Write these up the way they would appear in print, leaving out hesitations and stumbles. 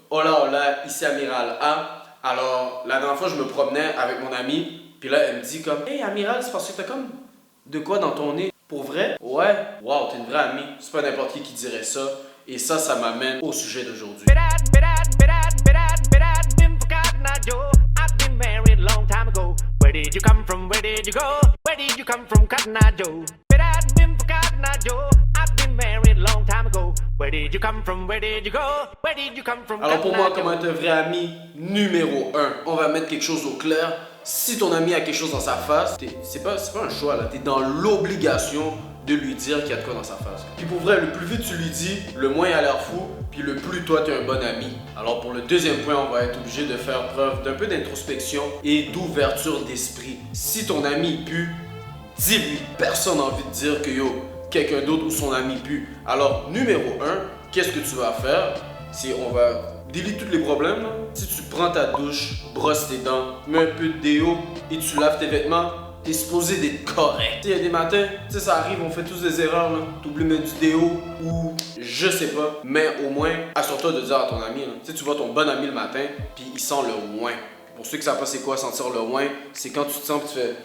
Hola, ici Amiral A. Alors, la dernière fois, je me promenais avec mon ami, puis là, elle me dit comme « Hey, Amiral, c'est parce que t'as comme de quoi dans ton nez? Pour vrai? » Ouais. Wow, t'es une vraie amie. C'est pas n'importe qui dirait ça. Et ça m'amène au sujet d'aujourd'hui. Where did you come from? Where did you go? Where did you come from, Cotton Eye Joe? Cotton Eye Joe. I've been married long time ago. Where did you come from? Where did you go? Where did you come from? Alors pour moi, comme être un vrai ami, numéro 1, on va mettre quelque chose au clair. Si ton ami a quelque chose dans sa face, c'est pas un choix là, t'es dans l'obligation de lui dire qu'il y a de quoi dans sa face. Puis pour vrai, le plus vite tu lui dis, le moins il a l'air fou, puis le plus toi t'es un bon ami. Alors pour le deuxième point, on va être obligé de faire preuve d'un peu d'introspection et d'ouverture d'esprit. Si ton ami pue, dis-lui. Personne n'a envie de dire que yo, quelqu'un d'autre ou son ami pue. Alors numéro 1, qu'est-ce que tu vas faire? C'est on va délite tous les problèmes. Là. Si tu prends ta douche, brosses tes dents, mets un peu de déo et tu laves tes vêtements, t'es supposé d'être correct. Il y a des matins, tu sais, ça arrive, on fait tous des erreurs. T'oublies de mettre du déo ou je sais pas. Mais au moins, assure-toi de dire à ton ami. Tu sais, tu vois ton bon ami le matin, puis il sent le ouin. Pour ceux qui savent pas c'est quoi sentir le ouin, c'est quand tu te sens que tu fais...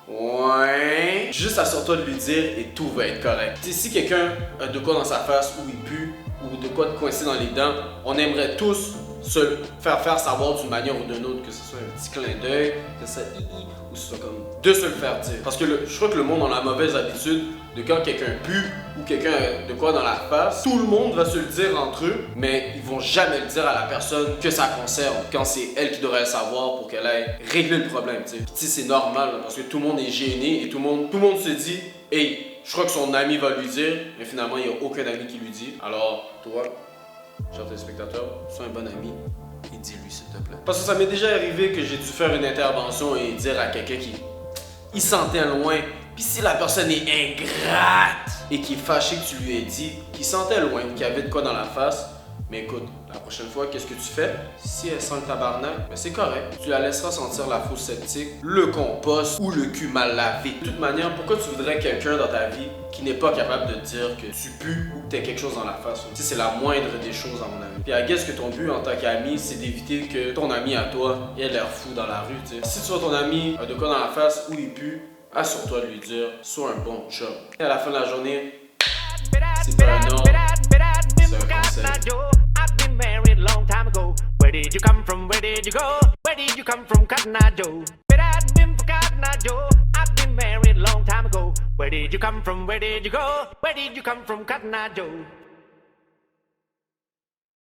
Ouais. Juste assure-toi de lui dire et tout va être correct. T'sais, si quelqu'un a de quoi dans sa face ou il pue ou de quoi de coincer dans les dents, on aimerait tous se le faire savoir d'une manière ou d'une autre, que ce soit un petit clin d'œil, que ça ou que ce soit comme de se le faire dire. Parce que je crois que le monde a la mauvaise habitude de quand quelqu'un pue ou quelqu'un a de quoi dans la face, tout le monde va se le dire entre eux, mais ils vont jamais le dire à la personne que ça concerne quand c'est elle qui devrait le savoir pour qu'elle aille régler le problème. Puis c'est normal là, parce que tout le monde est gêné et tout le monde se dit « Hey, je crois que son ami va lui dire », mais finalement il n'y a aucun ami qui lui dit. Alors toi, chers téléspectateurs, sois un bon ami et dis-lui s'il te plaît. Parce que ça m'est déjà arrivé que j'ai dû faire une intervention et dire à quelqu'un qui il sentait loin. Puis si la personne est ingrate et qui est fâché que tu lui aies dit qu'il sentait loin ou qu'il y avait de quoi dans la face, mais écoute, la prochaine fois, qu'est-ce que tu fais? Si elle sent le tabarnak, ben c'est correct. Tu la laisseras sentir la fosse septique, le compost ou le cul mal lavé. De toute manière, pourquoi tu voudrais quelqu'un dans ta vie qui n'est pas capable de te dire que tu pues ou que tu as quelque chose dans la face? Tu sais, c'est la moindre des choses à mon avis. Puis I guess que ton but en tant qu'ami, c'est d'éviter que ton ami à toi ait l'air fou dans la rue, tu sais. Si tu vois ton ami a de quoi dans la face ou il pue, assure-toi de lui dire, sois un bon chum. Et à la fin de la journée, c'est pas un ordre, c'est un conseil. Where did you come from? Where did you go? Where did you come from, Cotton Eye Joe? Cotton Eye Joe. I've been married long time ago. Where did you come from? Where did you go? Where did you come from, Cotton Eye Joe?